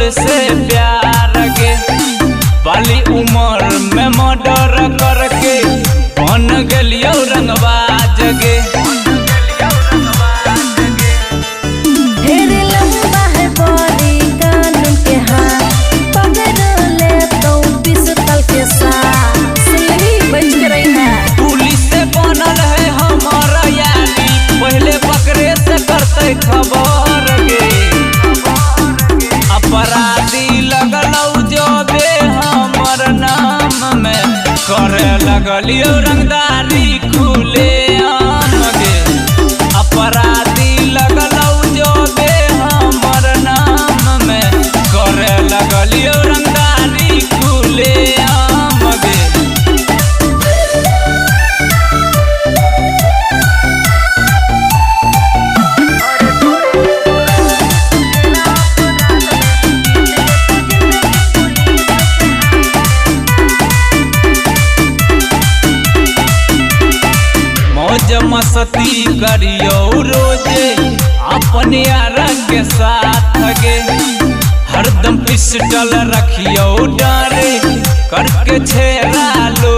पिस्तौल से प्यार गे। बाली उम्र में मर्डर करके बन गलियो रंगबाज गे। खबर गे अपराधी लगलौ जो बे हमर नाम में करे लगलियो रंगदारी खुले आम गे। अपराधी लगलौ जो बे हमर नाम में करे लगलियो रंगदारी खुले आम गे। मस्ती करियो रोजे अपने यार के साथ गे। हरदम पिस्टल रखियो डारे करके छेड़ा लो